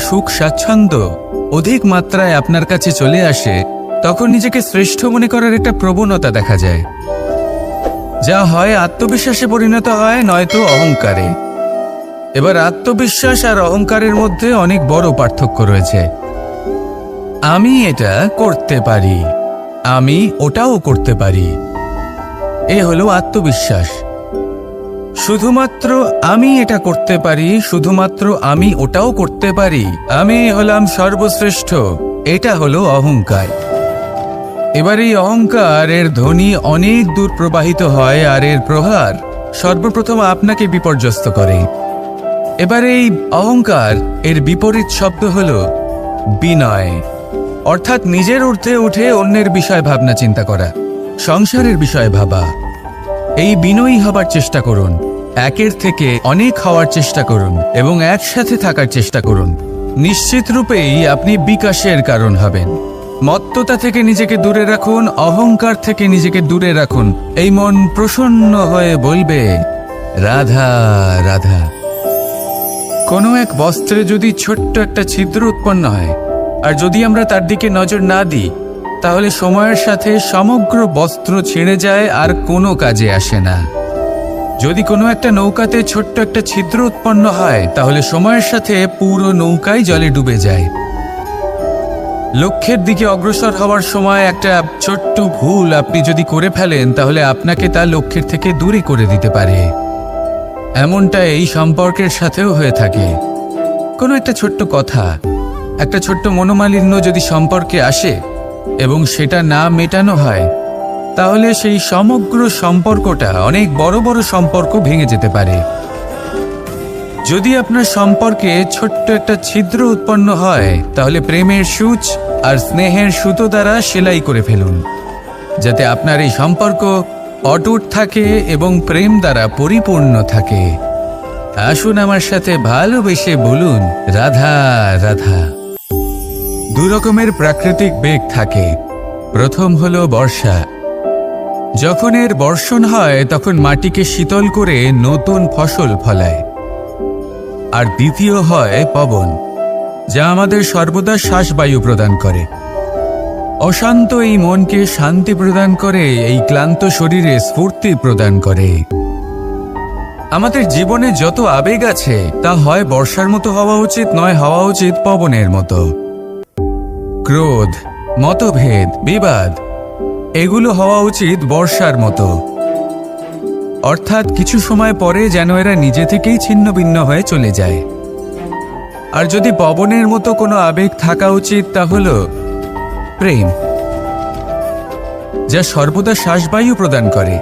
সুখ স্বাচ্ছন্দ্য অধিক মাত্রায় আপনার কাছে চলে আসে, তখন নিজেকে শ্রেষ্ঠ মনে করার একটা প্রবণতা দেখা যায়, যা হয় আত্মবিশ্বাসে পরিণত হয়, নয়তো অহংকারে। এবার আত্মবিশ্বাস আর অহংকারের মধ্যে অনেক বড় পার্থক্য রয়েছে। আমি এটা করতে পারি, আমি ওটাও করতে পারি, এ হলো আত্মবিশ্বাস। শুধুমাত্র আমি এটা করতে পারি, শুধুমাত্র আমি ওটাও করতে পারি, আমি হলাম সর্বশ্রেষ্ঠ, এটা হলো অহংকার। এবার এই অহংকার এর ধ্বনি অনেক দূর প্রবাহিত হয়, আর এর প্রহার সর্বপ্রথম আপনাকে বিপর্যস্ত করে। এবার এই অহংকার এর বিপরীত শব্দ হলো বিনয়, অর্থাৎ নিজের ঊর্ধ্বে উঠে অন্যের বিষয় ভাবনা চিন্তা করা, সংসারের বিষয় ভাবা। এই বিনয়ী হবার চেষ্টা করুন, একের থেকে অনেক হওয়ার চেষ্টা করুন এবং একসাথে থাকার চেষ্টা করুন। নিশ্চিত রূপেই আপনি বিকাশের কারণ হবেন। মত্ততা থেকে নিজেকে দূরে রাখুন, অহংকার থেকে নিজেকে দূরে রাখুন। এই মন প্রসন্ন হয়ে বলবে, রাধা রাধা। কোনো এক বস্ত্রে যদি ছোট্ট একটা ছিদ্র উৎপন্ন হয়, আর যদি আমরা তার দিকে নজর না দিই, তাহলে সময়ের সাথে সমগ্র বস্ত্র ছিঁড়ে যায় আর কোনো কাজে আসে না। যদি কোনো একটা নৌকাতে ছোট্ট একটা ছিদ্র উৎপন্ন হয়, তাহলে সময়ের সাথে পুরো নৌকাই জলে ডুবে যায়। লক্ষ্যের দিকে অগ্রসর হওয়ার সময় একটা ছোট্ট ভুল আপনি যদি করে ফেলেন, তাহলে আপনাকে তা লক্ষ্যের থেকে দূরে করে দিতে পারে। এমনটা এই সম্পর্কের সাথেও হয়ে থাকে। কোনো একটা ছোট্ট কথা, একটা ছোট্ট মনোমালিন্য যদি সম্পর্কে আসে এবং সেটা না মেটানো হয়, তাহলে সেই সমগ্র সম্পর্কটা, অনেক বড় বড় সম্পর্ক ভেঙে যেতে পারে। যদি আপনার সম্পর্কে ছোট্ট একটা ছিদ্র উৎপন্ন হয়, তাহলে প্রেমের সূচ আর স্নেহের সুতো দ্বারা সেলাই করে ফেলুন, যাতে আপনার এই সম্পর্ক অটুট থাকে এবং প্রেম দ্বারা পরিপূর্ণ থাকে। আসুন আমার সাথে ভালোবেসে বলুন, রাধা রাধা। দু রকমের প্রাকৃতিক বেগ থাকে। প্রথম হলো বর্ষা। যখন এর বর্ষণ হয়, তখন মাটিকে শীতল করে নতুন ফসল ফলায়। আর দ্বিতীয় হয় পবন, যা আমাদের সর্বদা শ্বাসবায়ু প্রদান করে। অশান্ত এই মনকে শান্তি প্রদান করে, এই ক্লান্ত শরীরে স্ফূর্তি প্রদান করে। আমাদের জীবনে যত আবেগ আছে, তা হয় বর্ষার মতো হওয়া উচিত, নয় হওয়া উচিত পবনের মতো। ক্রোধ, মতভেদ, বিবাদ, এগুলো হওয়া উচিত বর্ষার মতো। অর্থাৎ কিছু সময় পরে যেন এরা নিজে থেকেই ছিন্ন ভিন্ন হয়ে চলে যায়। আর যদি পবনের মতো কোনো আবেগ থাকা উচিত, তা হল প্রেম, যা সর্বদা শ্বাসবায়ু প্রদান করে,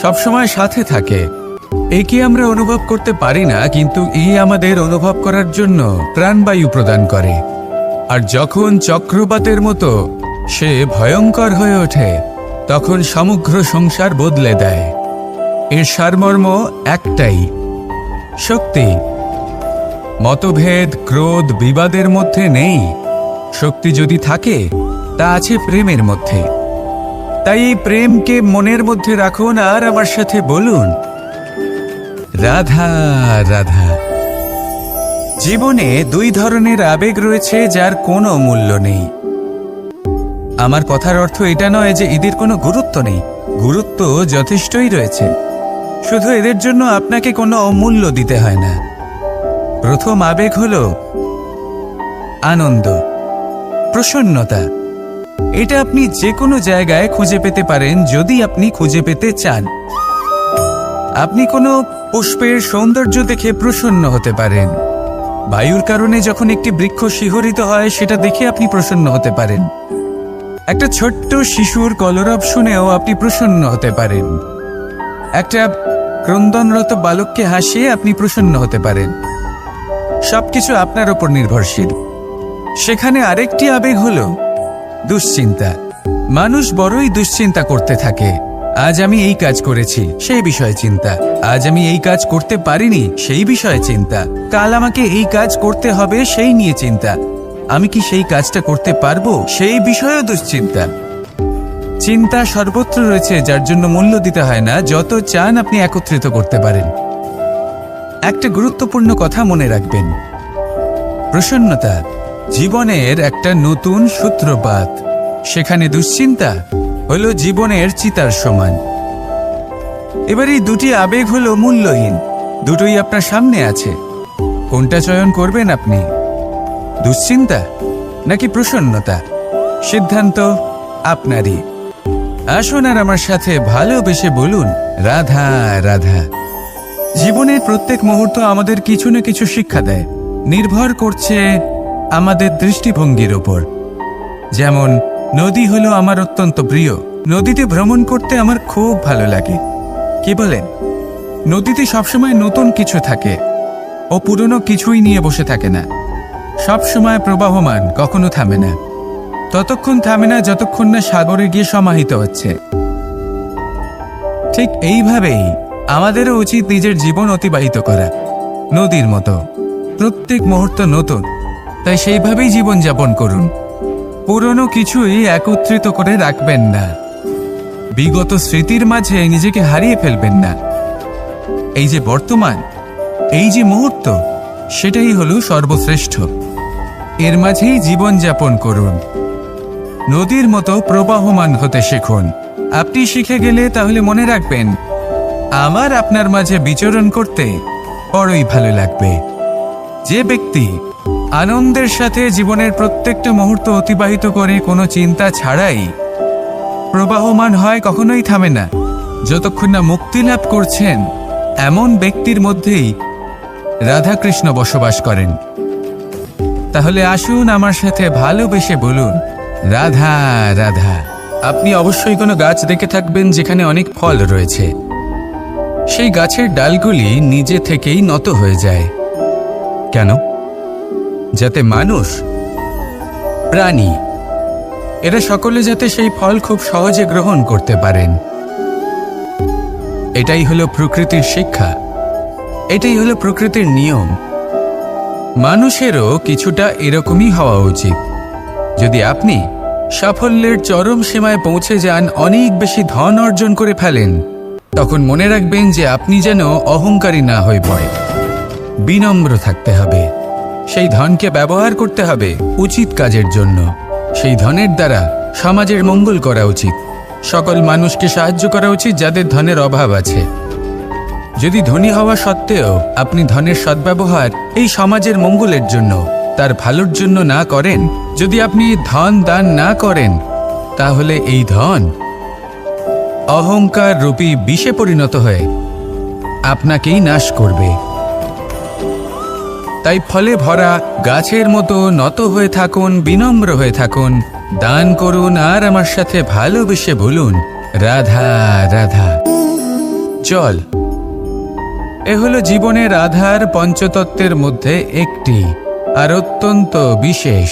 সবসময় সাথে থাকে। একে আমরা অনুভব করতে পারি না, কিন্তু এই আমাদের অনুভব করার জন্য প্রাণবায়ু প্রদান করে। আর যখন চক্রবাতের মতো সে ভয়ঙ্কর হয়ে ওঠে, তখন সমগ্র সংসার বদলে দেয়। এর সারমর্ম একটাই, শক্তি। মতভেদ, ক্রোধ, বিবাদের মধ্যে নেই। শক্তি যদি থাকে, তা আছে প্রেমের মধ্যে। তাই এই প্রেমকে মনের মধ্যে রাখুন আর আমার সাথে বলুন, রাধা রাধা। জীবনে দুই ধরনের আবেগ রয়েছে, যার কোনো মূল্য নেই। আমার কথার অর্থ এটা নয় যে এদের কোনো গুরুত্ব নেই। গুরুত্ব যথেষ্টই রয়েছে, শুধু এদের জন্য আপনাকে কোনো অমূল্য দিতে হয় না। প্রথম আবেগ হলো আনন্দ, প্রসন্নতা। এটা আপনি যে কোনো জায়গায় খুঁজে পেতে পারেন, যদি আপনি খুঁজে পেতে চান। আপনি কোনো পুষ্পের সৌন্দর্য দেখে প্রসন্ন হতে পারেন। বায়ুর কারণে যখন একটি বৃক্ষ শিহরিত হয়, সেটা দেখে আপনি প্রসন্ন হতে পারেন। একটা ছোট্ট শিশুর কলরব শুনেও আপনি প্রসন্ন হতে পারেন। একটা ক্রন্দনরত বালককে হাসিয়ে আপনি প্রসন্ন হতে পারেন। সবকিছু আপনার উপর নির্ভরশীল। সেখানে আরেকটি আবেগ হলো দুশ্চিন্তা। মানুষ বড়ই দুশ্চিন্তা করতে থাকে। আজ আমি এই কাজ করেছি, সেই বিষয়ে চিন্তা। আজ আমি এই কাজ করতে পারিনি, সেই বিষয়ে চিন্তা। কাল আমাকে এই কাজ করতে হবে, সেই নিয়ে চিন্তা। আমি কি সেই কাজটা করতে পারবো, সেই বিষয়েও দুশ্চিন্তা। চিন্তা সর্বত্র রয়েছে, যার জন্য মূল্য দিতে হয় না। যত চান আপনি একত্রিত করতে পারেন। একটা গুরুত্বপূর্ণ কথা মনে রাখবেন, প্রসন্নতা জীবনের একটা নতুন সূত্রপাত। সেখানে দুশ্চিন্তা হলো জীবনের চিতার সমান। এবার এই দুটি আবেগ হলো মূল্যহীন, দুটোই আপনার সামনে আছে। কোনটা চয়ন করবেন আপনি, দুশ্চিন্তা নাকি প্রসন্নতা? সিদ্ধান্ত আপনারই। আসুন আর আমার সাথে ভালোবেসে বলুন, রাধা রাধা। জীবনের প্রত্যেক মুহূর্ত আমাদের কিছু না কিছু শিক্ষা দেয়, নির্ভর করছে আমাদের দৃষ্টিভঙ্গির ওপর। যেমন নদী হলো আমার অত্যন্ত প্রিয়, নদীতে ভ্রমণ করতে আমার খুব ভালো লাগে। কি বলেন? নদীতে সবসময় নতুন কিছু থাকে, ও পুরনো কিছুই নিয়ে বসে থাকে না। সবসময় প্রবাহমান, কখনো থামে না। ততক্ষণ থামে না যতক্ষণ না সাগরে গিয়ে সমাহিত হচ্ছে। ঠিক এইভাবেই আমাদেরও উচিত নিজের জীবন অতিবাহিত করা, নদীর মতো। প্রত্যেক মুহূর্ত নতুন, তাই সেইভাবেই জীবনযাপন করুন। পুরনো কিছুই একত্রিত করে রাখবেন না, বিগত স্মৃতির মাঝে নিজেকে হারিয়ে ফেলবেন না। এই যে বর্তমান, এই যে মুহূর্ত, সেটাই হলো সর্বশ্রেষ্ঠ। এর মাঝেই জীবনযাপন করুন, নদীর মতো প্রবাহমান হতে শিখুন। আপনি শিখে গেলে তাহলে মনে রাখবেন, আমার আপনার মাঝে বিচরণ করতে বড়ই ভালো লাগবে। যে ব্যক্তি আনন্দের সাথে জীবনের প্রত্যেকটা মুহূর্ত অতিবাহিত করে কোনো চিন্তা ছাড়াই প্রবাহমান হয়, কখনোই থামে না যতক্ষণ না মুক্তি লাভ করছেন, এমন ব্যক্তির মধ্যেই রাধাকৃষ্ণ বসবাস করেন। তাহলে আসুন আমার সাথে ভালোবেসে বলুন, রাধা রাধা। আপনি অবশ্যই কোনো গাছ দেখে থাকবেন যেখানে অনেক ফল রয়েছে। সেই গাছের ডালগুলি নিজে থেকেই নত হয়ে যায়। কেন? যাতে মানুষ, প্রাণী, এরা সকলে যাতে সেই ফল খুব সহজে গ্রহণ করতে পারেন। এটাই হলো প্রকৃতির শিক্ষা, এটাই হলো প্রকৃতির নিয়ম। মানুষেরও কিছুটা এরকমই হওয়া উচিত। যদি আপনি সাফল্যের চরম সীমায় পৌঁছে যান, অনেক বেশি ধন অর্জন করে ফেলেন, তখন মনে রাখবেন যে আপনি যেন অহংকারী না হয়ে পড়ে। বিনম্র থাকতে হবে। সেই ধনকে ব্যবহার করতে হবে উচিত কাজের জন্য। সেই ধনের দ্বারা সমাজের মঙ্গল করা উচিত। সকল মানুষকে সাহায্য করা উচিত যাদের ধনের অভাব আছে। যদি ধনী হওয়া সত্ত্বেও আপনি ধনের সদ্ব্যবহার এই সমাজের মঙ্গলের জন্য, তার ভালোর জন্য না করেন, যদি আপনি ধন দান না করেন, তাহলে এই ধন অহংকার রূপী বিষে পরিণত হয়ে আপনাকেই নাশ করবে। তাই ফলে ভরা গাছের মতো নত হয়ে থাকুন, বিনম্র হয়ে থাকুন, দান করুন, আর আমার সাথে ভালোবেসে বলুন, রাধা রাধা। জল এ হলো জীবনের আধার পঞ্চতত্ত্বের মধ্যে একটি, আর অত্যন্ত বিশেষ।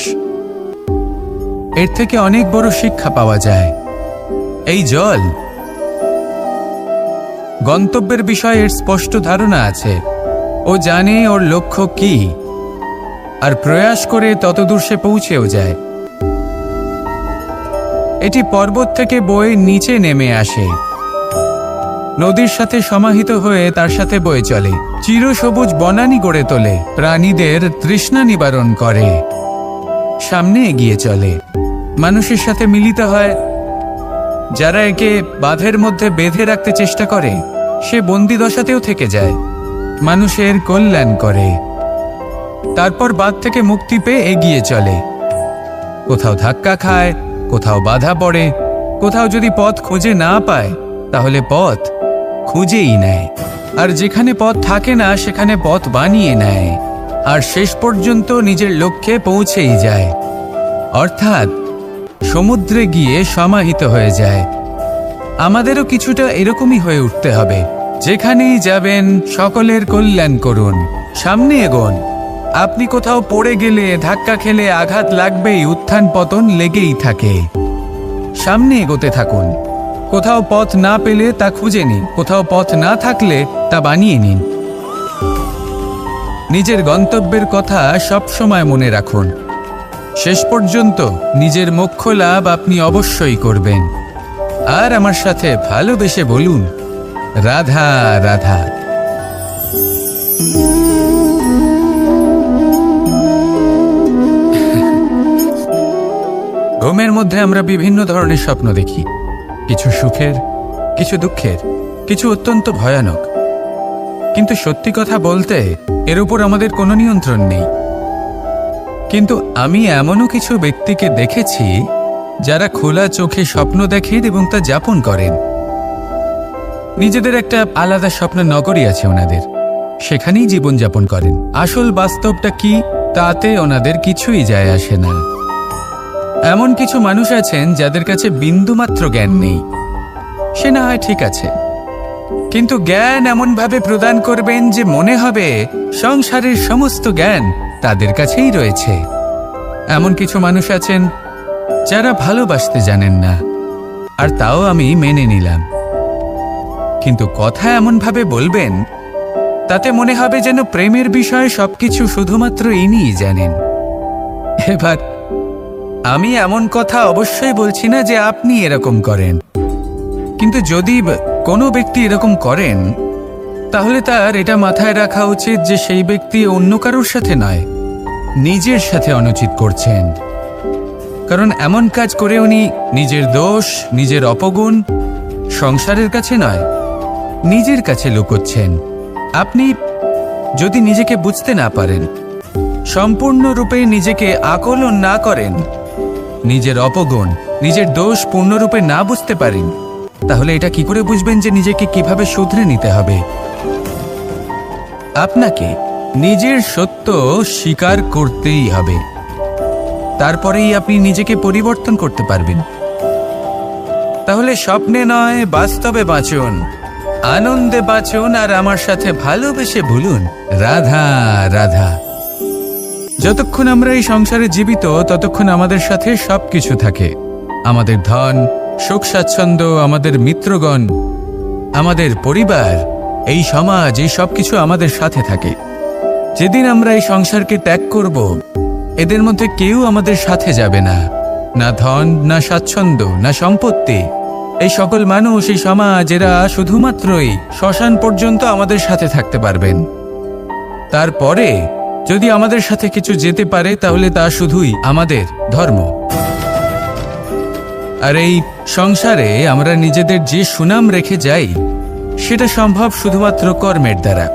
এর থেকে অনেক বড় শিক্ষা পাওয়া যায়। এই জল, গন্তব্যের বিষয়ে এর স্পষ্ট ধারণা আছে। ও জানে ওর লক্ষ্য কি, আর প্রয়াস করে ততদূর সে পৌঁছেও যায়। এটি পর্বত থেকে বয়ে নিচে নেমে আসে, নদীর সাথে সমাহিত হয়ে তার সাথে বয়ে চলে, চিরসবুজ বনানী গড়ে তোলে, প্রাণীদের তৃষ্ণা নিবারণ করে, সামনে এগিয়ে চলে, মানুষের সাথে মিলিত হয়। যারা একে বাঁধের মধ্যে বেঁধে রাখতে চেষ্টা করে, সে বন্দি দশাতেও থেকে যায়, মানুষের কল্যাণ করে। তারপর বাঁধ থেকে মুক্তি পেয়ে এগিয়ে চলে। কোথাও ধাক্কা খায়, কোথাও বাধা পড়ে, কোথাও যদি পথ খুঁজে না পায়, তাহলে পথ খুঁজেই নেয়। আর যেখানে পথ থাকে না, সেখানে পথ বানিয়ে নেয়, আর শেষ পর্যন্ত নিজের লক্ষ্যে পৌঁছেই যায়, অর্থাৎ সমুদ্রে গিয়ে সমাহিত হয়ে যায়। আমাদেরও কিছুটা এরকমই হয়ে উঠতে হবে। যেখানেই যাবেন সকলের কল্যাণ করুন, সামনে এগোন। আপনি কোথাও পড়ে গেলে, ধাক্কা খেলে আঘাত লাগবেই, উত্থান পতন লেগেই থাকে। সামনে এগোতে থাকুন। কোথাও পথ না পেলে তা খুঁজে নিন, কোথাও পথ না থাকলে তা বানিয়ে নিন। নিজের গন্তব্যের কথা সব সময় মনে রাখুন। শেষ পর্যন্ত নিজের মোক্ষ লাভ আপনি অবশ্যই করবেন। আর আমার সাথে ভালোবেসে বলুন, রাধা রাধা। ঘুমের মধ্যে আমরা বিভিন্ন ধরনের স্বপ্ন দেখি, কিছু সুখের, কিছু দুঃখের, কিছু অত্যন্ত ভয়ানক। কিন্তু সত্যি কথা বলতে এর উপর আমাদের কোনো নিয়ন্ত্রণ নেই। কিন্তু আমি এমনও কিছু ব্যক্তিকে দেখেছি যারা খোলা চোখে স্বপ্ন দেখেন এবং তা যাপন করেন। নিজেদের একটা আলাদা স্বপ্ন নগরী আছে ওনাদের, সেখানেই জীবনযাপন করেন। আসল বাস্তবটা কি তাতে ওনাদের কিছুই যায় আসে না। এমন কিছু মানুষ আছেন যাদের কাছে বিন্দুমাত্র জ্ঞান নেই, সে না হয় ঠিক আছে, কিন্তু জ্ঞান এমনভাবে প্রদান করবেন যে মনে হবে সংসারের সমস্ত জ্ঞান তাদের কাছেই রয়েছে। এমন কিছু মানুষ আছেন যারা ভালোবাসতে জানেন না, আর তাও আমি মেনে নিলাম, কিন্তু কথা এমনভাবে বলবেন তাতে মনে হবে যেন প্রেমের বিষয়ে সবকিছু শুধুমাত্র ইনিই জানেন। এবার আমি এমন কথা অবশ্যই বলছি না যে আপনি এরকম করেন, কিন্তু যদি কোনো ব্যক্তি এরকম করেন তাহলে তার এটা মাথায় রাখা উচিত যে সেই ব্যক্তি অন্য কারোর সাথে নয়, নিজের সাথে অনুচিত করছেন। কারণ এমন কাজ করে উনি নিজের দোষ, নিজের অপগুণ সংসারের কাছে নয়, নিজের কাছে লুকোচ্ছেন। আপনি যদি নিজেকে বুঝতে না পারেন, সম্পূর্ণরূপে নিজেকে আকলন না করেন, নিজের অপগুণ, নিজের দোষ পূর্ণরূপে না বুঝতে পারেন, তাহলে এটা কি করে বুঝবেন যে নিজেকে কিভাবে শুধরে নিতে হবে? আপনাকে নিজের সত্য স্বীকার করতেই হবে, তারপরেই আপনি নিজেকে পরিবর্তন করতে পারবেন। তাহলে স্বপ্নে নয়, বাস্তবে বাঁচুন, আনন্দে বাঁচুন, আর আমার সাথে ভালোবেসে ভুলুন। রাধা রাধা। যতক্ষণ আমরা এই সংসারে জীবিত ততক্ষণ আমাদের সাথে সবকিছু থাকে, আমাদের ধন, সুখ স্বাচ্ছন্দ্য, আমাদের মিত্রগণ, আমাদের পরিবার, এই সমাজ, এই সবকিছু আমাদের সাথে থাকে। যেদিন আমরা এই সংসারকে ত্যাগ করব, এদের মধ্যে কেউ আমাদের সাথে যাবে না, না ধন, না স্বাচ্ছন্দ্য, না সম্পত্তি। এই সকল মানুষ, এই সমাজ, এরা শুধুমাত্রই শ্মশান পর্যন্ত আমাদের সাথে থাকতে পারবেন। তারপরে যদি আমাদের সাথে কিছু যেতে পারে তাহলে তা শুধুই আমাদের ধর্ম। আর এই সংসারে আমরা নিজেদের যে সুনাম রেখে যাই সেটা সম্ভব শুধুমাত্র কর্মের দ্বারা।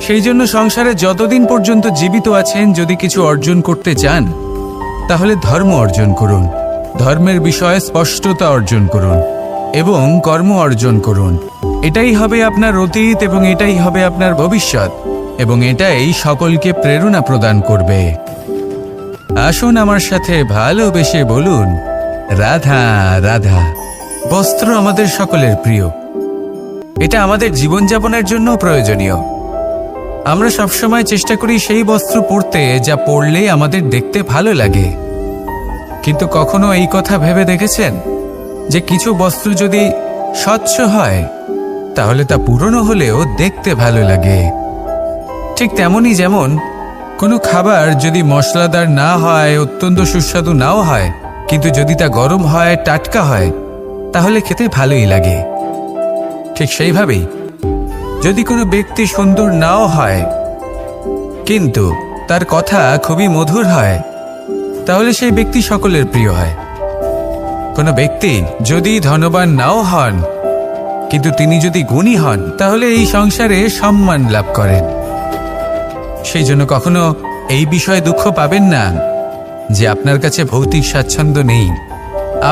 সেই জন্য সংসারে যতদিন পর্যন্ত জীবিত আছেন, যদি কিছু অর্জন করতে চান তাহলে ধর্ম অর্জন করুন, ধর্মের বিষয়ে স্পষ্টতা অর্জন করুন এবং কর্ম অর্জন করুন। এটাই হবে আপনার অতীত এবং এটাই হবে আপনার ভবিষ্যৎ, এবং এটাই সকলকে প্রেরণা প্রদান করবে। আসুন আমার সাথে ভালোবেসে বলুন, রাধা রাধা। বস্ত্র আমাদের সকলের প্রিয়, এটা আমাদের জীবনযাপনের জন্য প্রয়োজনীয়। আমরা সবসময় চেষ্টা করি সেই বস্ত্র পরতে যা পরলে আমাদের দেখতে ভালো লাগে। কিন্তু কখনো এই কথা ভেবে দেখেছেন যে কিছু বস্ত্র যদি স্বচ্ছ হয় তাহলে তা পুরনো হলেও দেখতে ভালো লাগে? ঠিক তেমনই, যেমন কোনো খাবার যদি মশলাদার না হয়, অত্যন্ত সুস্বাদু নাও হয়, কিন্তু যদি তা গরম হয়, টাটকা হয়, তাহলে খেতে ভালোই লাগে। ঠিক সেইভাবেই যদি কোনো ব্যক্তি সুন্দর নাও হয় কিন্তু তার কথা খুবই মধুর হয়, তাহলে সেই ব্যক্তি সকলের প্রিয় হয়। কোনো ব্যক্তি যদি ধনবান নাও হন কিন্তু তিনি যদি গুণী হন, তাহলে এই সংসারে সম্মান লাভ করেন। সেই জন্য কখনো এই বিষয়ে দুঃখ পাবেন না যে আপনার কাছে ভৌতিক স্বাচ্ছন্দ্য নেই।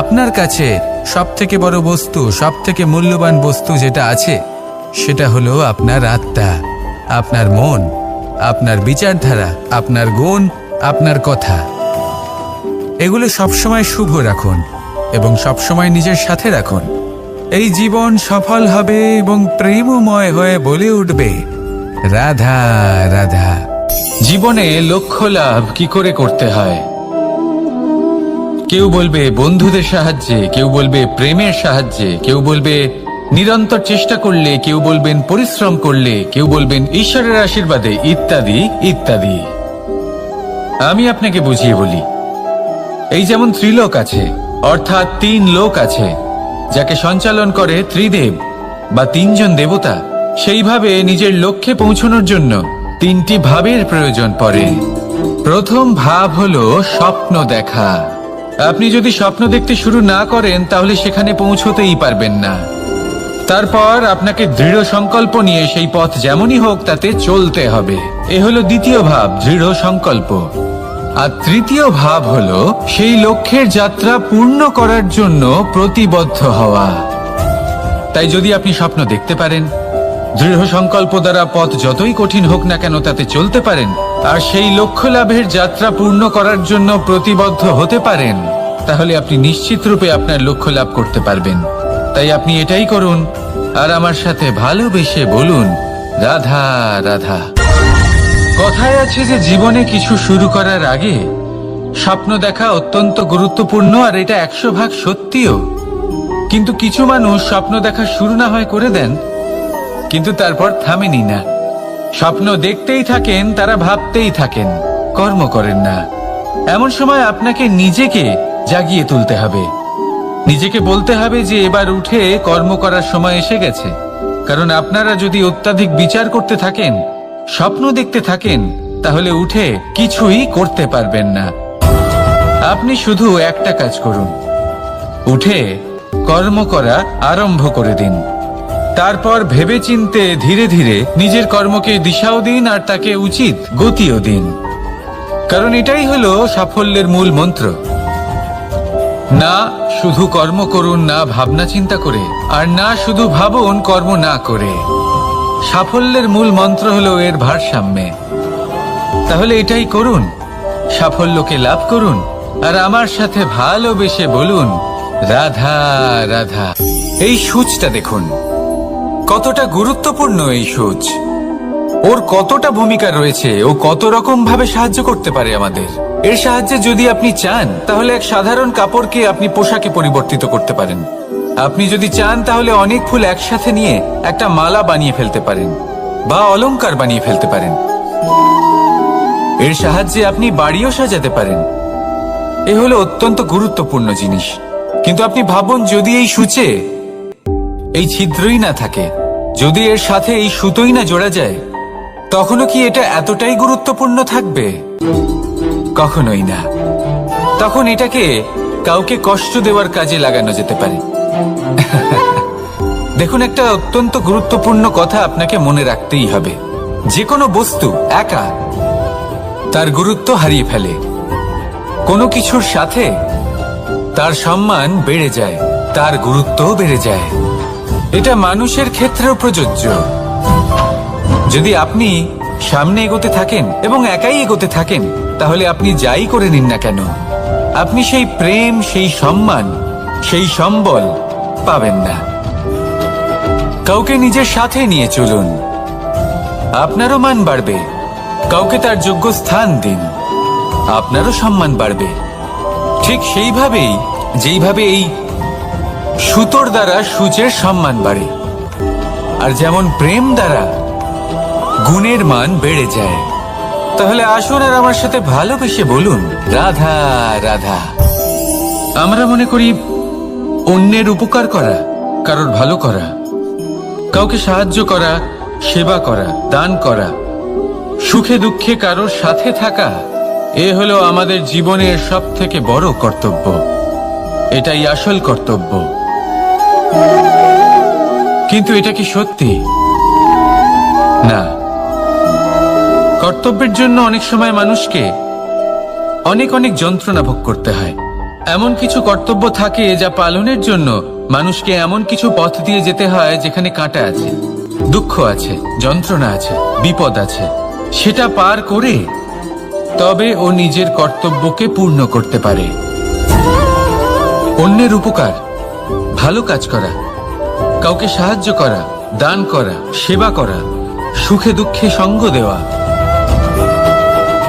আপনার কাছে সবথেকে বড় বস্তু, সবথেকে মূল্যবান বস্তু যেটা আছে সেটা হলো আপনার আত্মা, আপনার মন, আপনার বিচারধারা, আপনার গুণ, আপনার কথা। এগুলো সবসময় শুভ রাখুন এবং সবসময় নিজের সাথে রাখুন। এই জীবন সফল হবে এবং প্রেমময় হয়ে বলে উঠবে, রাধা রাধা। জীবনে লক্ষ্য লাভ কি করে করতে হয়? কেউ বলবে বন্ধুদের সাহায্যে, কেউ বলবে প্রেমের সাহায্যে, কেউ বলবে নিরন্তর চেষ্টা করলে, কেউ বলবেন পরিশ্রম করলে, কেউ বলবেন ঈশ্বরের আশীর্বাদে, ইত্যাদি ইত্যাদি। আমি আপনাকে বুঝিয়ে বলি, এই যেমন ত্রিলোক আছে, অর্থাৎ 3 লোক আছে যাকে সঞ্চালন করে ত্রিদেব বা 3 জন দেবতা, সেইভাবে নিজের লক্ষ্যে পৌঁছানোর জন্য 3টি ভাবের প্রয়োজন পড়ে। প্রথম ভাব হলো স্বপ্ন দেখা। আপনি যদি স্বপ্ন দেখতে শুরু না করেন তাহলে সেখানে পৌঁছতেই পারবেন না। তারপর আপনাকে দৃঢ় সংকল্প নিয়ে সেই পথ যেমনই হোক তাতে চলতে হবে। এ হলো দ্বিতীয় ভাব, দৃঢ় সংকল্প। আর তৃতীয় ভাব হলো সেই লক্ষ্যের যাত্রা পূর্ণ করার জন্য প্রতিবদ্ধ হওয়া। তাই যদি আপনি স্বপ্ন দেখতে পারেন, দৃঢ় সংকল্প দ্বারা পথ যতই কঠিন হোক না কেন তাতে চলতে পারেন, আর সেই লক্ষ্য লাভের যাত্রা পূর্ণ করার জন্য প্রতিবদ্ধ হতে পারেন, তাহলে আপনি নিশ্চিত রূপে আপনার লক্ষ্য লাভ করতে পারবেন। তাই আপনি এটাই করুন আর আমার সাথে ভালোবেসে বলুন, রাধা রাধা। কথায় আছে যে জীবনে কিছু শুরু করার আগে স্বপ্ন দেখা অত্যন্ত গুরুত্বপূর্ণ, আর এটা 100% সত্যিও। কিন্তু কিছু মানুষ স্বপ্ন দেখা শুরু না হয় করে দেন, কিন্তু তারপর থামেনি না। স্বপ্ন দেখতেই থাকেন, তারা ভাবতেই থাকেন, কর্ম করেন না। এমন সময় আপনাকে নিজেকে জাগিয়ে তুলতে হবে। নিজেকে বলতে হবে যে এবার উঠে কর্ম করার সময় এসে গেছে। কারণ আপনারা যদি অত্যাধিক বিচার করতে থাকেন, স্বপ্ন দেখতে থাকেন, তাহলে উঠে কিছুই করতে পারবেন না। আপনি শুধু একটা কাজ করুন, উঠে কর্ম করা আরম্ভ করে দিন। তারপর ভেবেচিন্তে ধীরে ধীরে নিজের কর্মকে দিশাও দিন আর তাকে উচিত গতিও দিন। কারণ এটাই হলো সাফল্যের মূল মন্ত্র। না শুধু কর্ম করুন না ভাবনা চিন্তা করে, আর না শুধু ভাবুন কর্ম না করে। সাফল্যের মূল মন্ত্র হলো এর ভারসাম্যে। তাহলে এটাই করুন, সাফল্যকে লাভ করুন, আর আমার সাথে ভালোবেসে বলুন, রাধা রাধা। এই সূচটা দেখুন, কতটা গুরুত্বপূর্ণ এই সূচ। ওর কতটা ভূমিকা রয়েছে, ও কত রকম ভাবে সাহায্য করতে পারে আমাদের। এর সাহায্যে যদি আপনি চান তাহলে এক সাধারণ কাপড়কে আপনি পোশাকে পরিবর্তিত করতে পারেন। আপনি যদি চান তাহলে অনেক ফুল একসাথে নিয়ে একটা মালা বানিয়ে ফেলতে পারেন, বা অলংকার বানিয়ে ফেলতে পারেন। এর সাহায্যে আপনি বাড়িও সাজাতে পারেন। এ হলো অত্যন্ত গুরুত্বপূর্ণ জিনিস। কিন্তু আপনি ভাবুন, যদি এই সূচে এই ছিদ্রই না থাকে, যদি এর সাথে এই সুতোই না জোড়া যায়, তখনও কি এটা এতটাই গুরুত্বপূর্ণ থাকবে? কখনোই না। তখন এটাকে কাউকে কষ্ট দেওয়ার কাজে লাগানো যেতে পারে। দেখুন, একটা অত্যন্ত গুরুত্বপূর্ণ কথা আপনাকে মনে রাখতেই হবে। যে কোনো বস্তু একা তার গুরুত্ব হারিয়ে ফেলে, কোনো কিছুর সাথে তার সম্মান বেড়ে যায়, তার গুরুত্বও বেড়ে যায়। এটা মানুষের ক্ষেত্রেও প্রযোজ্য। যদি আপনি সামনে এগোতে থাকেন এবং একাই এগোতে থাকেন, তাহলে আপনি যাই করে নিন না কেন, আপনি সেই প্রেম, সেই সম্মান, সেই সম্বল পাবেন না। কাউকে নিজের সাথে নিয়ে চলুন, আপনারও মান বাড়বে। কাউকে তার যোগ্য স্থান দিন, আপনারও সম্মান বাড়বে। ঠিক সেইভাবেই যেইভাবে এই সুতোর দ্বারা সূচের সম্মান বাড়ে, আর যেমন প্রেম দ্বারা গুণের মান বেড়ে যায়। তাহলে আসুন আর আমার সাথে ভালোবেসে বলুন, রাধা রাধা। আমরা মনে করি অন্যের উপকার করা, কারোর ভালো করা, কাউকে সাহায্য করা, সেবা করা, দান করা, সুখে দুঃখে কারোর সাথে থাকা, এ হলো আমাদের জীবনের সবথেকে বড় কর্তব্য। এটাই আসল কর্তব্য। কিন্তু এটা কি সত্যি? না। কর্তব্যের জন্য অনেক সময় মানুষকে অনেক অনেক যন্ত্রণা ভোগ করতে হয়। এমন কিছু কর্তব্য থাকে যা পালনের জন্য মানুষকে এমন কিছু পথ দিয়ে যেতে হয় যেখানে কাঁটা আছে, দুঃখ আছে, যন্ত্রণা আছে, বিপদ আছে। সেটা পার করে তবে ও নিজের কর্তব্যকে পূর্ণ করতে পারে। অন্যের উপকার, ভালো কাজ করা, কাউকে সাহায্য করা, দান করা, সেবা করা, সুখে দুঃখে সঙ্গ দেওয়া,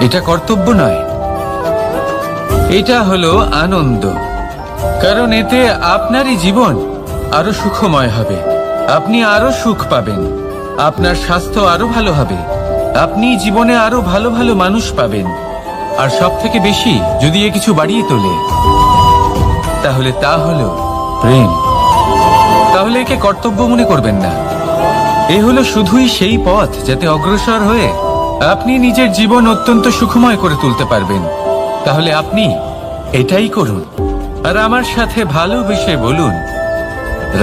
এটা কর্তব্য নয়, এটা হলো আনন্দ। কারণ এতে আপনারই জীবন আরো সুখময় হবে, আপনি আরো সুখ পাবেন, আপনার স্বাস্থ্য আরো ভালো হবে, আপনি জীবনে আরো ভালো ভালো মানুষ পাবেন। আর সব থেকে বেশি যদি এ কিছু বাড়িয়ে তোলে, তাহলে তা হলো প্রেম। তাহলে একে কর্তব্য মনে করবেন না। এ হলো শুধুই সেই পথ যাতে অগ্রসর হয়ে আপনি নিজের জীবন অত্যন্ত সুখময় করে তুলতে পারবেন। তাহলে আপনি এটাই করুন আর আমার সাথে ভালোবেসে বলুন,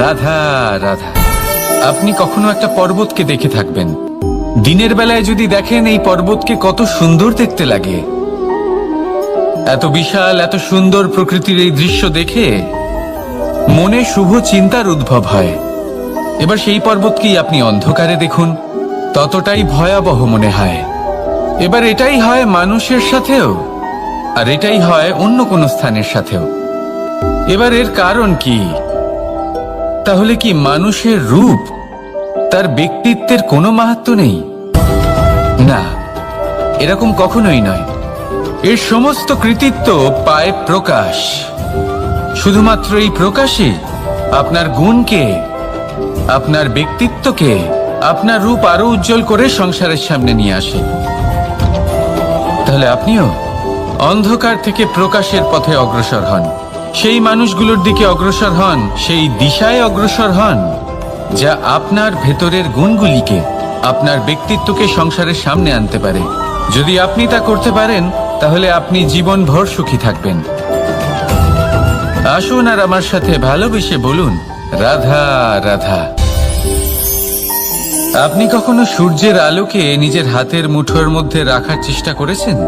রাধা রাধা। আপনি কখনো একটা পর্বতকে দেখে থাকবেন। দিনের বেলায় যদি দেখেন এই পর্বতকে কত সুন্দর দেখতে লাগে। এত বিশাল, এত সুন্দর প্রকৃতির এই দৃশ্য দেখে মনে শুভ চিন্তার উদ্ভব হয়। এবার সেই পর্বতকেই আপনি অন্ধকারে দেখুন, ততটাই ভয়াবহ মনে হয়। এবার এটাই হয় মানুষের সাথেও, আর এটাই হয় অন্য কোনো স্থানের সাথেও। এবার এর কারণ কি? তাহলে কি মানুষের রূপ, তার ব্যক্তিত্বের কোনো মাহাত্ম্য নেই? না, এরকম কখনোই নয়। এর সমস্ত কৃতিত্ব পায় প্রকাশ। শুধুমাত্র এই প্রকাশে আপনার গুণকে, আপনার ব্যক্তিত্বকে, আপনার রূপ আরো উজ্জ্বল করে সংসারের সামনে নিয়ে আসে। তাহলে আপনিও অন্ধকার থেকে প্রকাশের পথে অগ্রসর হন, সেই মানুষগুলোর দিকে অগ্রসর হন, সেই দিশায় অগ্রসর হন যা আপনার ভেতরের গুণগুলিকে, আপনার ব্যক্তিত্বকে সংসারের সামনে আনতে পারে। যদি আপনি তা করতে পারেন তাহলে আপনি জীবনভর সুখী থাকবেন। আসুন আর আমার সাথে ভালোবেসে বলুন, রাধা রাধা। আপনি কখনো সূর্যের আলোকে নিজের হাতের মুঠোর মধ্যে রাখার চেষ্টা করেছেন?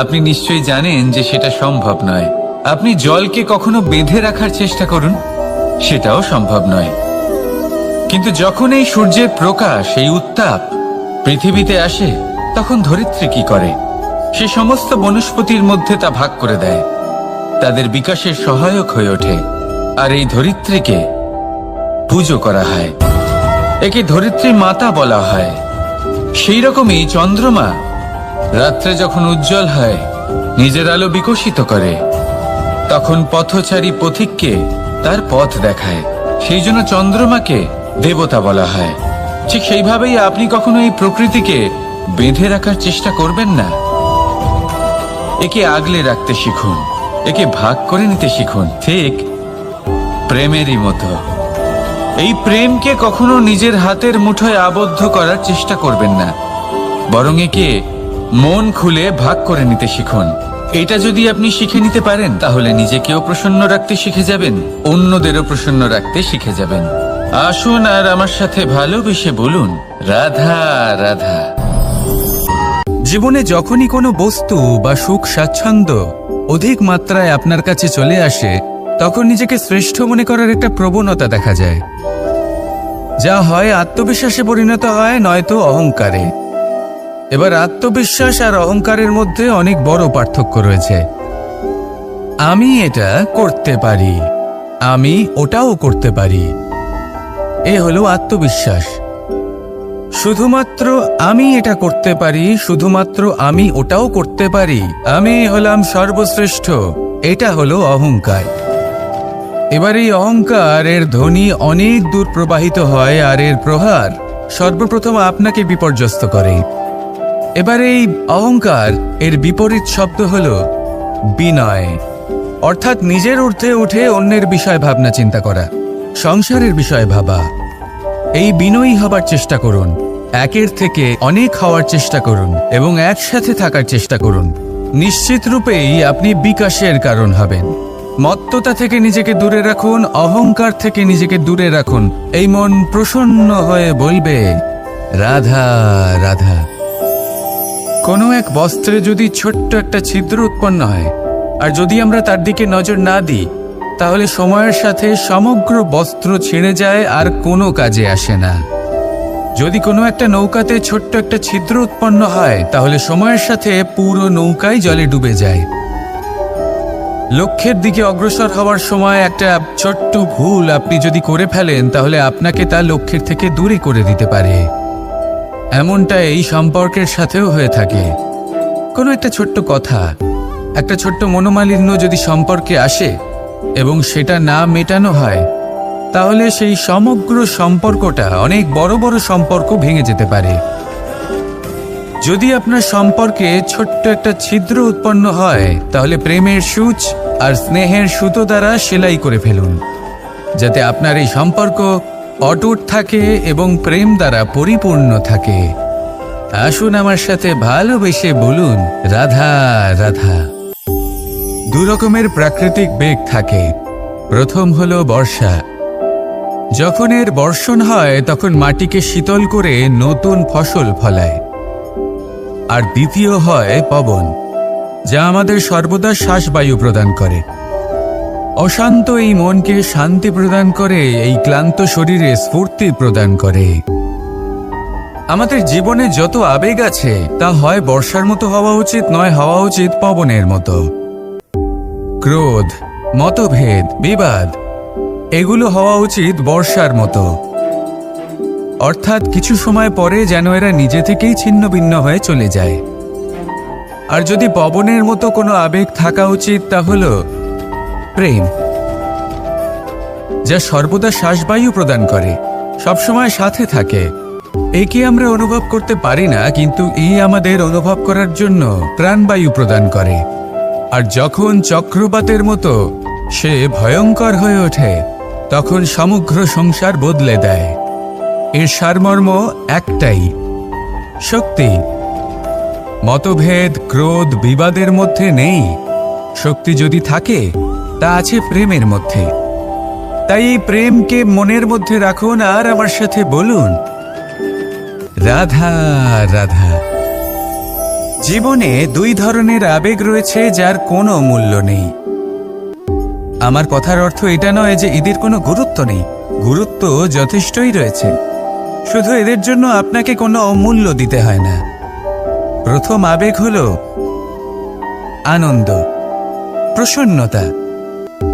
আপনি নিশ্চয়ই জানেন যে সেটা সম্ভব নয়। আপনি জলকে কখনো বেঁধে রাখার চেষ্টা করুন, সেটাও সম্ভব নয়। কিন্তু যখন এই সূর্যের প্রকাশ, এই উত্তাপ পৃথিবীতে আসে, তখন ধরিত্রী কি করে? সে সমস্ত বনস্পতির মধ্যে তা ভাগ করে দেয়, তাদের বিকাশের সহায়ক হয়ে ওঠে। আর এই ধরিত্রীকে পুজো করা হয়, একে ধরিত্রী মাতা বলা হয়। সেই রকমই চন্দ্রমা রাত্রে যখন উজ্জ্বল হয়, নিজের আলো বিকশিত করে, তখন পথচারী পথিককে তার পথ দেখায়। সেই জন্য চন্দ্রমাকে দেবতা বলা হয়। ঠিক সেইভাবেই আপনি কখনো এই প্রকৃতিকে বেঁধে রাখার চেষ্টা করবেন না। একে আগলে রাখতে শিখুন, একে ভাগ করে নিতে শিখুন, ঠিক প্রেমেরই মতো। এই প্রেমকে কখনো নিজের হাতের মুঠোয় আবদ্ধ করার চেষ্টা করবেন না, বরং একে মন খুলে ভাগ করে নিতে শিখুন। এটা যদি আপনি শিখে নিতে পারেন তাহলে নিজেকেও প্রসন্ন রাখতে শিখে যাবেন, অন্যদেরও প্রসন্ন রাখতে শিখে যাবেন। আসুন আর আমার সাথে ভালোবেসে বলুন, রাধা রাধা। জীবনে যখনই কোনো বস্তু বা সুখ স্বাচ্ছন্দ্য অধিক মাত্রায় আপনার কাছে চলে আসে, তখন নিজেকে শ্রেষ্ঠ মনে করার একটা প্রবণতা দেখা যায়, যা হয় আত্মবিশ্বাসে পরিণত হয়, নয়তো অহংকারে। এবার আত্মবিশ্বাস আর অহংকারের মধ্যে অনেক বড় পার্থক্য রয়েছে। আমি এটা করতে পারি, আমি ওটাও করতে পারি, এ হলো আত্মবিশ্বাস। শুধুমাত্র আমি এটা করতে পারি, শুধুমাত্র আমি ওটাও করতে পারি, আমি হলাম সর্বশ্রেষ্ঠ, এটা হলো অহংকার। এবার এই অহংকার, এর ধ্বনি অনেক দূর প্রবাহিত হয়, আর এর প্রহার সর্বপ্রথম আপনাকে বিপর্যস্ত করে। এবার এই অহংকার, এর বিপরীত শব্দ হলো বিনয়, অর্থাৎ নিজের ঊর্ধ্বে উঠে অন্যের বিষয় ভাবনা চিন্তা করা, সংসারের বিষয় ভাবা। এই বিনয়ী হবার চেষ্টা করুন, একের থেকে অনেক হওয়ার চেষ্টা করুন এবং একসাথে থাকার চেষ্টা করুন। নিশ্চিত রূপেই আপনি বিকাশের কারণ হবেন। মত্ততা থেকে নিজেকে দূরে রাখুন, অহংকার থেকে নিজেকে দূরে রাখুন। এই মন প্রসন্ন হয়ে বলবে, রাধা রাধা। কোনো এক বস্ত্রে যদি ছোট্ট একটা ছিদ্র উৎপন্ন হয়, আর যদি আমরা তার দিকে নজর না দিই, তাহলে সময়ের সাথে সমগ্র বস্ত্র ছিঁড়ে যায় আর কোনো কাজে আসে না। যদি কোনো একটা নৌকাতে ছোট্ট একটা ছিদ্র উৎপন্ন হয়, তাহলে সময়ের সাথে পুরো নৌকাই জলে ডুবে যায়। লক্ষ্যের দিকে অগ্রসর হওয়ার সময় একটা ছোট্ট ভুল আপনি যদি করে ফেলেন, তাহলে আপনাকে তা লক্ষ্যের থেকে দূরে করে দিতে পারে। এমনটা এই সম্পর্কের সাথেও হয়ে থাকে। কোনো একটা ছোট্ট কথা, একটা ছোট্ট মনোমালিন্য যদি সম্পর্কে আসে এবং সেটা না মেটানো হয়, তাহলে সেই সমগ্র সম্পর্কটা, অনেক বড় বড় সম্পর্ক ভেঙে যেতে পারে। যদি আপনার সম্পর্কে ছোট্ট একটা ছিদ্র উৎপন্ন হয়, তাহলে প্রেমের সূচ আর স্নেহের সুতো দ্বারা সেলাই করে ফেলুন, যাতে আপনার এই সম্পর্ক অটুট থাকে এবং প্রেম দ্বারা পরিপূর্ণ থাকে। আসুন আমার সাথে ভালোবেসে বলুন, রাধা রাধা। দু রকমের প্রাকৃতিক বেগ থাকে। প্রথম হলো বর্ষা। যখন এর বর্ষণ হয় তখন মাটিকে শীতল করে নতুন ফসল ফলায়। আর দ্বিতীয় হয় পবন, যা আমাদের সর্বদা শ্বাসবায়ু প্রদান করে। অশান্ত এই মনকে শান্তি প্রদান করে, এই ক্লান্ত শরীরে স্ফূর্তি প্রদান করে। আমাদের জীবনে যত আবেগ আছে তা হয় বর্ষার মতো হওয়া উচিত, নয় হওয়া উচিত পবনের মতো। ক্রোধ, মতভেদ, বিবাদ এগুলো হওয়া উচিত বর্ষার মতো। অর্থাৎ কিছু সময় পরে যেন এরা নিজে থেকেই ছিন্ন ভিন্ন হয়ে চলে যায়। আর যদি পবনের মতো কোনো আবেগ থাকা উচিত তা হলো প্রেম, যা সর্বদা শ্বাসবায়ু প্রদান করে, সবসময় সাথে থাকে। একে আমরা অনুভব করতে পারি না, কিন্তু এই আমাদের অনুভব করার জন্য প্রাণবায়ু প্রদান করে। আর যখন চক্রবাতের মতো সে ভয়ঙ্কর হয়ে ওঠে তখন সমগ্র সংসার বদলে দেয়। এর সারমর্ম একটাই, শক্তি। মতভেদ, ক্রোধ, বিবাদের মধ্যে নেই। শক্তি যদি থাকে তা আছে প্রেমের মধ্যে। তাই এই প্রেমকে মনের মধ্যে রাখুন আর আমার সাথে বলুন, রাধা রাধা। জীবনে দুই ধরনের আবেগ রয়েছে যার কোনো মূল্য নেই। আমার কথার অর্থ এটা নয় যে এদের কোনো গুরুত্ব নেই, গুরুত্ব যথেষ্টই রয়েছে, শুধু এদের জন্য আপনাকে কোনো মূল্য দিতে হয় না। প্রথম আবেগ হলো আনন্দ, প্রসন্নতা।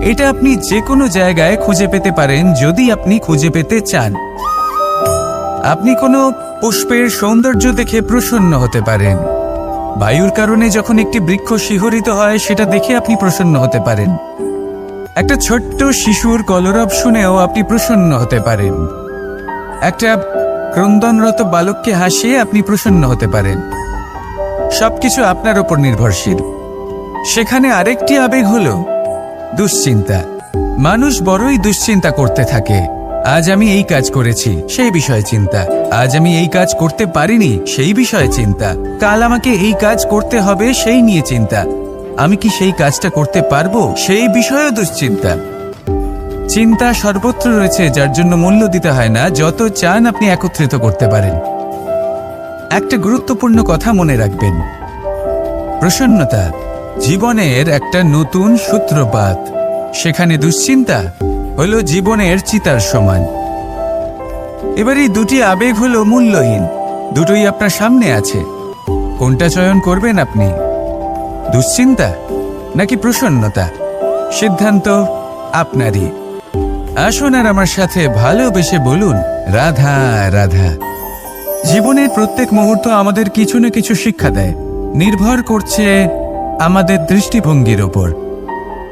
এটা আপনি যে কোনো জায়গায় খুঁজে পেতে পারেন যদি আপনি খুঁজে পেতে চান। আপনি কোনো পুষ্পের সৌন্দর্য দেখে প্রসন্ন হতে পারেন। বায়ুর কারণে যখন একটি বৃক্ষ শিহরিত হয় সেটা দেখে আপনি প্রসন্ন হতে পারেন। একটা ছোট্ট শিশুর কলরব শুনেও আপনি প্রসন্ন হতে পারেন। একটা ক্রন্দনরত বালককে হাসিয়ে আপনি প্রসন্ন হতে পারেন। সবকিছু আপনার উপর নির্ভরশীল। সেখানে আরেকটি আবেগ হলো দুশ্চিন্তা। মানুষ বড়ই দুশ্চিন্তা করতে থাকে। আজ আমি এই কাজ করেছি, সেই বিষয়ে চিন্তা। আজ আমি এই কাজ করতে পারিনি, সেই বিষয়ে চিন্তা। কাল আমাকে এই কাজ করতে হবে, সেই নিয়ে চিন্তা। আমি কি সেই কাজটা করতে পারবো, সেই বিষয়েও দুশ্চিন্তা। চিন্তা সর্বত্র রয়েছে, যার জন্য মূল্য দিতে হয় না। যত চান আপনি একত্রিত করতে পারেন। একটা গুরুত্বপূর্ণ কথা মনে রাখবেন, প্রসন্নতা জীবনের একটা নতুন সূত্রপাত। সেখানে দুশ্চিন্তা হলো জীবনের চিতার সমান। এবার এই দুটি আবেগ হলো মূল্যহীন, দুটোই আপনার সামনে আছে। কোনটা চয়ন করবেন আপনি, দুশ্চিন্তা নাকি প্রসন্নতা? সিদ্ধান্ত আপনারই। আসুন আর আমার সাথে ভালোবেসে বলুন, রাধা রাধা। জীবনের প্রত্যেক মুহূর্ত আমাদের কিছু না কিছু শিক্ষা দেয়, নির্ভর করছে আমাদের দৃষ্টিভঙ্গির ওপর।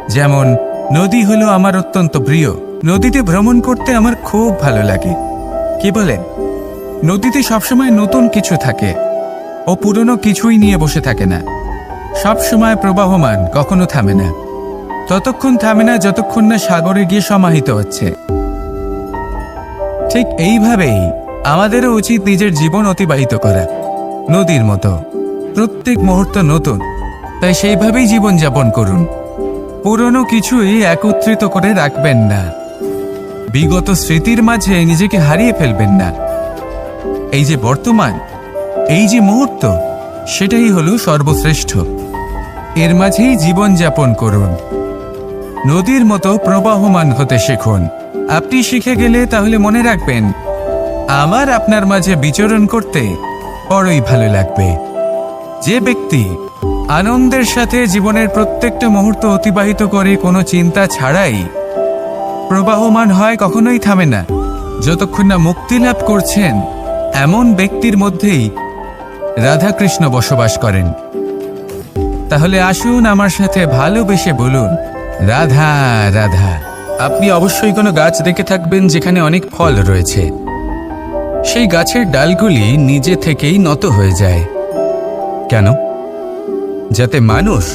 যেমন নদী হলো আমার অত্যন্ত প্রিয়। নদীতে ভ্রমণ করতে আমার খুব ভালো লাগে। কি বলেন? নদীতে সবসময় নতুন কিছু থাকে, ও পুরনো কিছুই নিয়ে বসে থাকে না। সবসময় প্রবাহমান, কখনো থামে না। ততক্ষণ থামে না যতক্ষণ না সাগরে গিয়ে সমাহিত হচ্ছে। ঠিক এইভাবেই আমাদেরও উচিত নিজের জীবন অতিবাহিত করা, নদীর মতো। প্রত্যেক মুহূর্ত নতুন, তাই সেইভাবেই জীবন যাপন করুন। পুরনো কিছুই একত্রিত করে রাখবেন না। বিগত স্মৃতির মাঝে নিজেকে হারিয়ে ফেলবেন না। এই যে বর্তমান, এই যে মুহূর্ত, সেটাই হলো সর্বশ্রেষ্ঠ। এর মাঝেই জীবন যাপন করুন। নদীর মতো প্রবাহমান হতে শিখুন। আপনি শিখে গেলে তাহলে মনে রাখবেন, আমার আপনার মাঝে বিচরণ করতে বড়ই ভালো লাগবে। যে ব্যক্তি আনন্দের সাথে জীবনের প্রত্যেকটা মুহূর্ত অতিবাহিত করে কোনো চিন্তা ছাড়াই প্রবাহমান হয়, কখনোই থামে না যতক্ষণ না মুক্তি লাভ করছেন, এমন ব্যক্তির মধ্যেই রাধাকৃষ্ণ বসবাস করেন। তাহলে আসুন আমার সাথে ভালোবেসে বলুন, রাধা রাধা। আপনি অবশ্যই কোনো গাছ দেখে থাকবেন যেখানে অনেক ফল রয়েছে। সেই গাছের ডালগুলি নিজে থেকেই নত হয়ে যায়। কেন? যাতে মানুষ,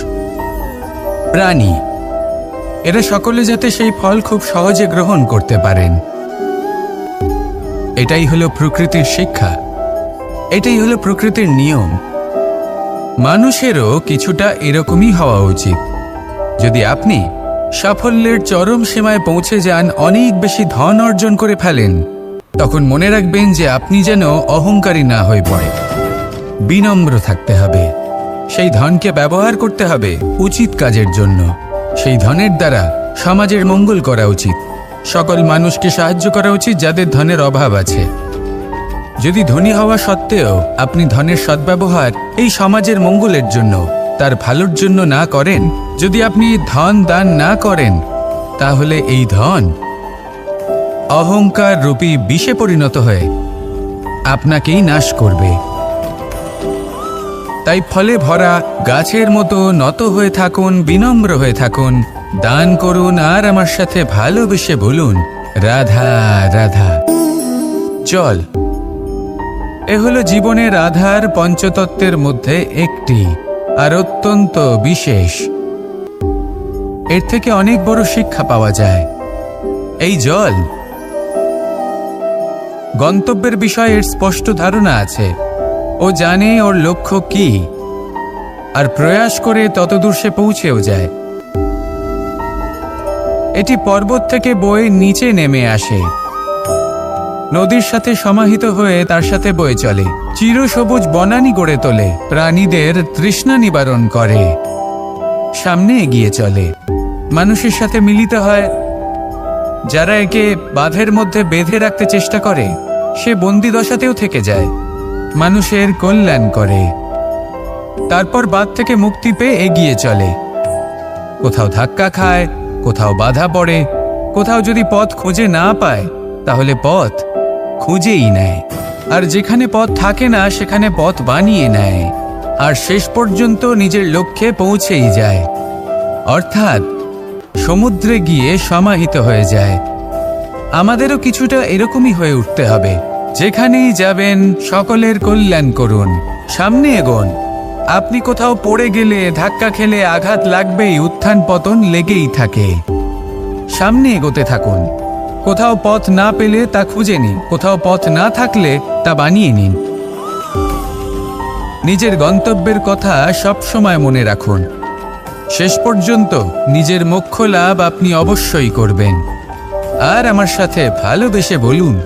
প্রাণী, এরা সকলে যাতে সেই ফল খুব সহজে গ্রহণ করতে পারেন। এটাই হলো প্রকৃতির শিক্ষা, এটাই হলো প্রকৃতির নিয়ম। মানুষেরও কিছুটা এরকমই হওয়া উচিত। যদি আপনি সাফল্যের চরম সীমায় পৌঁছে যান, অনেক বেশি ধন অর্জন করে ফেলেন, তখন মনে রাখবেন যে আপনি যেন অহংকারী না হয়ে পড়ে। বিনম্র থাকতে হবে। সেই ধনকে ব্যবহার করতে হবে উচিত কাজের জন্য। সেই ধনের দ্বারা সমাজের মঙ্গল করা উচিত। সকল মানুষকে সাহায্য করা উচিত যাদের ধনের অভাব আছে। যদি ধনী হওয়া সত্ত্বেও আপনি ধনের সদ্ব্যবহার এই সমাজের মঙ্গলের জন্য, তার ভালোর জন্য না করেন, যদি আপনি ধন দান না করেন, তাহলে এই ধন অহংকার রূপী বিষে পরিণত হয়ে আপনাকেই নাশ করবে। তাই ফলে ভরা গাছের মতো নত হয়ে থাকুন, বিনম্র হয়ে থাকুন, দান করুন আর আমার সাথে ভালোবেসে বলুন, রাধা রাধা। জল এ হলো জীবনের আধার পঞ্চতত্ত্বের মধ্যে একটি, আর অত্যন্ত বিশেষ। এর থেকে অনেক বড় শিক্ষা পাওয়া যায়। এই জল গন্তব্যের বিষয়ে এর স্পষ্ট ধারণা আছে। ও জানে ওর লক্ষ্য কি, আর প্রয়াস করে ততদূর সে পৌঁছেও যায়। এটি পর্বত থেকে বয়ে নিচে নেমে আসে, নদীর সাথে সমাহিত হয়ে তার সাথে বয়ে চলে, চিরসবুজ বনানী গড়ে তোলে, প্রাণীদের তৃষ্ণা নিবারণ করে, সামনে এগিয়ে চলে, মানুষের সাথে মিলিত হয়। যারা একে বাঁধের মধ্যে বেঁধে রাখতে চেষ্টা করে, সে বন্দি দশাতেও থেকে যায়, মানুষের কল্যাণ করে। তারপর বাঁধ থেকে মুক্তি পেয়ে এগিয়ে চলে। কোথাও ধাক্কা খায়, কোথাও বাধা পড়ে, কোথাও যদি পথ খুঁজে না পায়, তাহলে পথ খুঁজেই নেয়। আর যেখানে পথ থাকে না, সেখানে পথ বানিয়ে নেয়, আর শেষ পর্যন্ত নিজের লক্ষ্যে পৌঁছেই যায়, অর্থাৎ সমুদ্রে গিয়ে সমাহিত হয়ে যায়। আমাদেরও কিছুটা এরকমই হয়ে উঠতে হবে। যেখানেই যাবেন সকলের কল্যাণ করুন, সামনে এগোন। আপনি কোথাও পড়ে গেলে, ধাক্কা খেলে আঘাত লাগবেই, উত্থান পতন লেগেই থাকে। সামনে এগোতে থাকুন। কোথাও পথ না পেলে তা খুঁজে নিন, কোথাও পথ না থাকলে তা বানিয়ে নিন। নিজের গন্তব্যের কথা সব সময় মনে রাখুন। শেষ পর্যন্ত নিজের মোক্ষ লাভ আপনি অবশ্যই করবেন। আর আমার সাথে ভালোবেসে বলুন,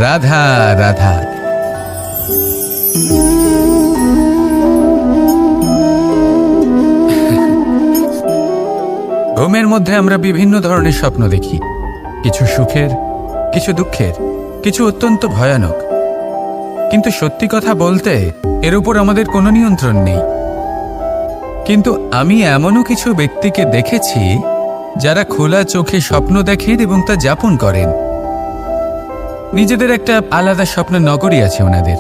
রাধা রাধা। ঘুমের মধ্যে আমরা বিভিন্ন ধরনের স্বপ্ন দেখি, কিছু সুখের, কিছু দুঃখের, কিছু অত্যন্ত ভয়ানক। কিন্তু সত্যি কথা বলতে এর উপর আমাদের কোনো নিয়ন্ত্রণ নেই। কিন্তু আমি এমনও কিছু ব্যক্তিকে দেখেছি যারা খোলা চোখে স্বপ্ন দেখেন এবং তা যাপন করেন। নিজেদের একটা আলাদা স্বপ্নের নগরী আছে ওনাদের,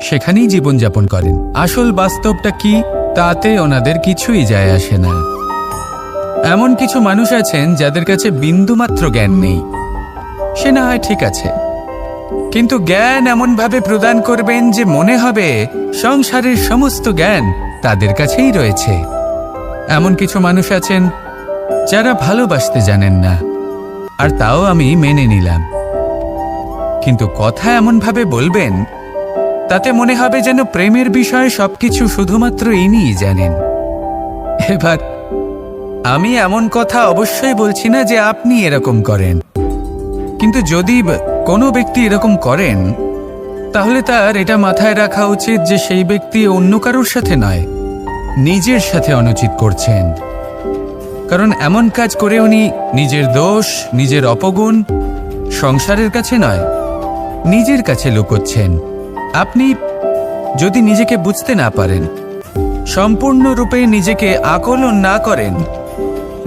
সেখানেই জীবনযাপন করেন। আসল বাস্তবটা কি তাতে ওনাদের কিছুই যায় আসে না। এমন কিছু মানুষ আছেন যাদের কাছে বিন্দুমাত্র জ্ঞান নেই। সে না হয় ঠিক আছে, কিন্তু জ্ঞান এমনভাবে প্রদান করবেন যে মনে হবে সংসারের সমস্ত জ্ঞান তাদের কাছেই রয়েছে। এমন কিছু মানুষ আছেন যারা ভালোবাসতে জানেন না, আর তাও আমি মেনে নিলাম। কিন্তু কথা এমনভাবে বলবেন তাতে মনে হবে যেন প্রেমের বিষয়ে সবকিছু শুধুমাত্র ইনিই জানেন। এবার আমি এমন কথা অবশ্যই বলছি না যে আপনি এরকম করেন, কিন্তু যদি কোনো ব্যক্তি এরকম করেন, তাহলে তার এটা মাথায় রাখা উচিত যে সেই ব্যক্তি অন্য কারোর সাথে নয়, নিজের সাথে অনুচিত করছেন। কারণ এমন কাজ করে উনি নিজের দোষ, নিজের অপগুণ সংসারের কাছে নয়, নিজের কাছে লুকোচ্ছেন। আপনি যদি নিজেকে বুঝতে না পারেন, সম্পূর্ণরূপে নিজেকে আকলন না করেন,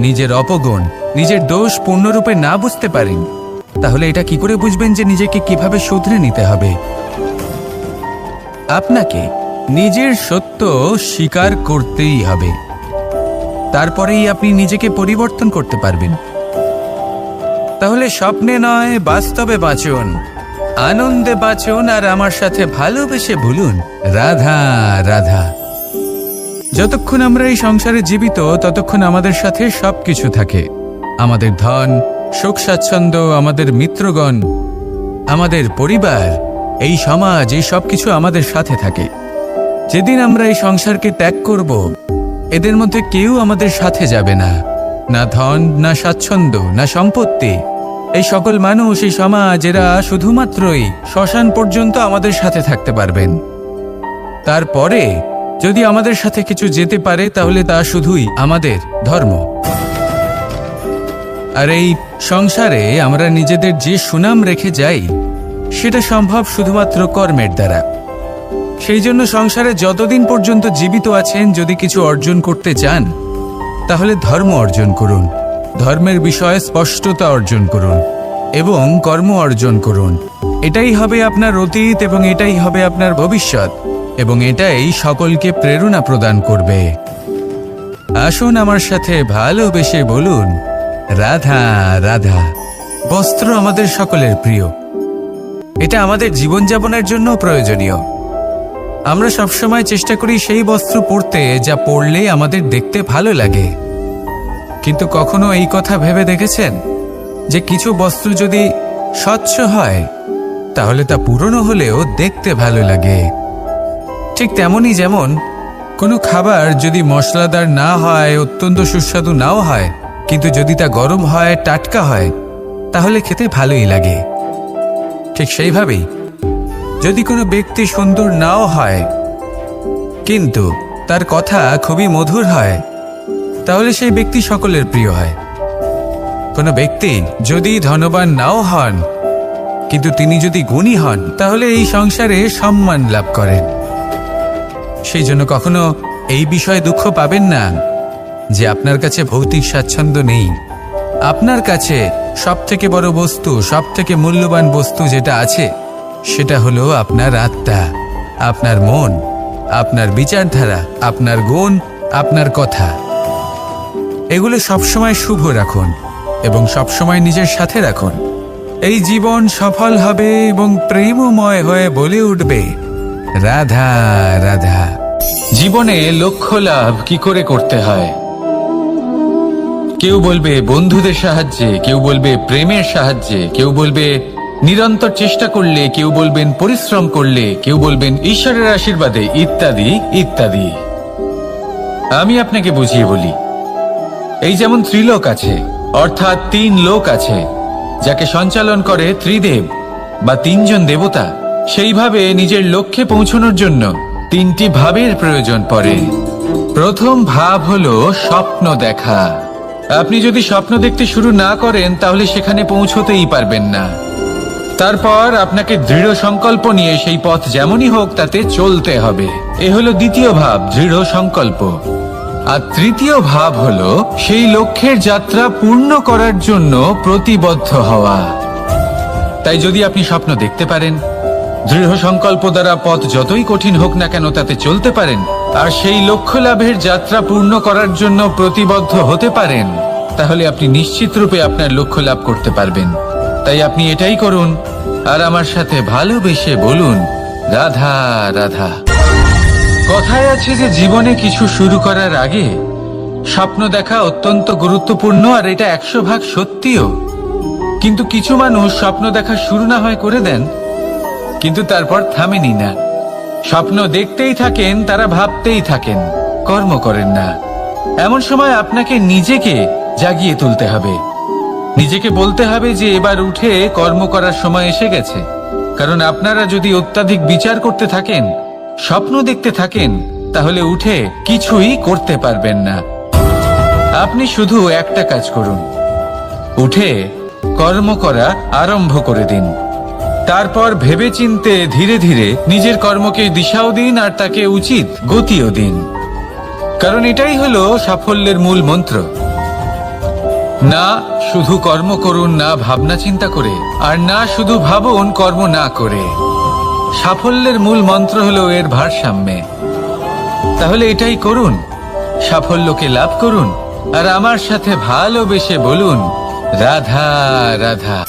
নিজের অপগুণ, নিজের দোষ পূর্ণরূপে না বুঝতে পারেন, তাহলে এটা কি করে বুঝবেন যে নিজেকে কিভাবে শুধরে নিতে হবে? আপনাকে নিজের সত্য স্বীকার করতেই হবে, তারপরেই আপনি নিজেকে পরিবর্তন করতে পারবেন। তাহলে স্বপ্নে নয়, বাস্তবে বাঁচুন, আনন্দে বাঁচুন, আর আমার সাথে ভালোবেসে বলুন, রাধা রাধা। যতক্ষণ আমরা এই সংসারে জীবিত, ততক্ষণ আমাদের সাথে সবকিছু থাকে। আমাদের ধন, সুখ স্বাচ্ছন্দ্য, আমাদের মিত্রগণ, আমাদের পরিবার, এই সমাজ, এই সব কিছু আমাদের সাথে থাকে। যেদিন আমরা এই সংসারকে ত্যাগ করব, এদের মধ্যে কেউ আমাদের সাথে যাবে না, না ধন, না স্বাচ্ছন্দ্য, না সম্পত্তি। এই সকল মানুষ, এই সমাজ, এরা শুধুমাত্রই শ্মশান পর্যন্ত আমাদের সাথে থাকতে পারবেন। তারপরে যদি আমাদের সাথে কিছু যেতে পারে তাহলে তা শুধুই আমাদের ধর্ম। আর এই সংসারে আমরা নিজেদের যে সুনাম রেখে যাই সেটা সম্ভব শুধুমাত্র কর্মের দ্বারা। সেই জন্য সংসারে যতদিন পর্যন্ত জীবিত আছেন, যদি কিছু অর্জন করতে চান তাহলে ধর্ম অর্জন করুন, ধর্মের বিষয়ে স্পষ্টতা অর্জন করুন এবং কর্ম অর্জন করুন। এটাই হবে আপনার অতীত এবং এটাই হবে আপনার ভবিষ্যৎ, এবং এটাই সকলকে প্রেরণা প্রদান করবে। আসুন আমার সাথে ভালোবেসে বলুন, রাধা রাধা। বস্ত্র আমাদের সকলের প্রিয়, এটা আমাদের জীবনযাপনের জন্য প্রয়োজনীয়। আমরা সবসময় চেষ্টা করি সেই বস্ত্র পরতে যা পরলে আমাদের দেখতে ভালো লাগে। কিন্তু কখনো এই কথা ভেবে দেখেছেন যে কিছু বস্ত্র যদি স্বচ্ছ হয় তাহলে তা পুরনো হলেও দেখতে ভালো লাগে? ঠিক তেমনই, যেমন কোনো খাবার যদি মশলাদার না হয়, অত্যন্ত সুস্বাদু নাও হয়, কিন্তু যদি তা গরম হয়, টাটকা হয়, তাহলে খেতে ভালোই লাগে। ঠিক সেইভাবেই যদি কোনো ব্যক্তি সুন্দর নাও হয় কিন্তু তার কথা খুবই মধুর হয়, তাহলে সেই ব্যক্তি সকলের প্রিয় হয়। কোনো ব্যক্তি যদি ধনবান নাও হন কিন্তু তিনি যদি গুণী হন, তাহলে এই সংসারে সম্মান লাভ করেন। সেই জন্য কখনো এই বিষয়ে দুঃখ পাবেন না যে আপনার কাছে ভৌতিক স্বাচ্ছন্দ্য নেই। আপনার কাছে সবথেকে বড় বস্তু, সবথেকে মূল্যবান বস্তু যেটা আছে সেটা হলো আপনার আত্মা, আপনার মন, আপনার বিচারধারা, আপনার গুণ, আপনার কথা। এগুলো সবসময় শুভ রাখুন এবং সবসময় নিজের সাথে রাখুন। এই জীবন সফল হবে এবং প্রেমময় হয়ে বলে উঠবে, রাধা রাধা। জীবনে লক্ষ্য লাভ কি করে করতে হয়? কেউ বলবে বন্ধুদের সাহায্যে, কেউ বলবে প্রেমের সাহায্যে, কেউ বলবে নিরন্তর চেষ্টা করলে, কেউ বলবেন পরিশ্রম করলে, কেউ বলবেন ঈশ্বরের আশীর্বাদে, ইত্যাদি ইত্যাদি। আমি আপনাকে বুঝিয়ে বলি, এই যেমন ত্রিলোক আছে, অর্থাৎ 3 লোক আছে যাকে সঞ্চালন করে ত্রিদেব বা 3 জন দেবতা। সেইভাবে নিজের লক্ষ্যে পৌঁছানোর জন্য 3টি ভাবের প্রয়োজন পড়ে। প্রথম ভাব হলো স্বপ্ন দেখা। আপনি যদি স্বপ্ন দেখতে শুরু না করেন তাহলে সেখানে পৌঁছতেই পারবেন না। তারপর আপনাকে দৃঢ় সংকল্প নিয়ে সেই পথ যেমনই হোক তাতে চলতে হবে। এ হলো দ্বিতীয় ভাব, দৃঢ় সংকল্প। আর তৃতীয় ভাব হলো সেই লক্ষ্যের যাত্রা পূর্ণ করার জন্য প্রতিবদ্ধ হওয়া। তাই যদি আপনি স্বপ্ন দেখতে পারেন, দৃঢ় সংকল্প দ্বারা পথ যতই কঠিন হোক না কেন তাতে চলতে পারেন, আর সেই লক্ষ্য লাভের যাত্রা পূর্ণ করার জন্য প্রতিবদ্ধ হতে পারেন, তাহলে আপনি নিশ্চিত রূপে আপনার লক্ষ্য লাভ করতে পারবেন। তাই আপনি এটাই করুন আর আমার সাথে ভালোবেসে বলুন, রাধা রাধা। কথায় আছে যে জীবনে কিছু শুরু করার আগে স্বপ্ন দেখা অত্যন্ত গুরুত্বপূর্ণ, আর এটা 100% সত্যিও। কিন্তু কিছু মানুষ স্বপ্ন দেখা শুরু না হয় করে দেন, কিন্তু তারপর থামেনি না। স্বপ্ন দেখতেই থাকেন, তারা ভাবতেই থাকেন, কর্ম করেন না। এমন সময় আপনাকে নিজেকে জাগিয়ে তুলতে হবে, নিজেকে বলতে হবে যে এবার উঠে কর্ম করার সময় এসে গেছে। কারণ আপনারা যদি অত্যাধিক বিচার করতে থাকেন, স্বপ্ন দেখতে থাকেন, তাহলে উঠে কিছুই করতে পারবেন না। আপনি শুধু একটা কাজ করুন, উঠে কর্ম করা আরম্ভ করে দিন। তারপর ভেবেচিন্তে ধীরে ধীরে নিজের কর্মকে দিশাও দিন আর তাকে উচিত গতিও দিন। কারণ এটাই হলো সাফল্যের মূল মন্ত্র। না শুধু কর্ম করুন না ভাবনা চিন্তা করে, আর না শুধু ভাবুন কর্ম না করে। সাফল্যের মূল মন্ত্র হলো এর ভারসাম্যে। তাহলে এটাই করুন, সাফল্যকে লাভ করুন আর আমার সাথে ভালোবেসে বলুন, রাধা রাধা।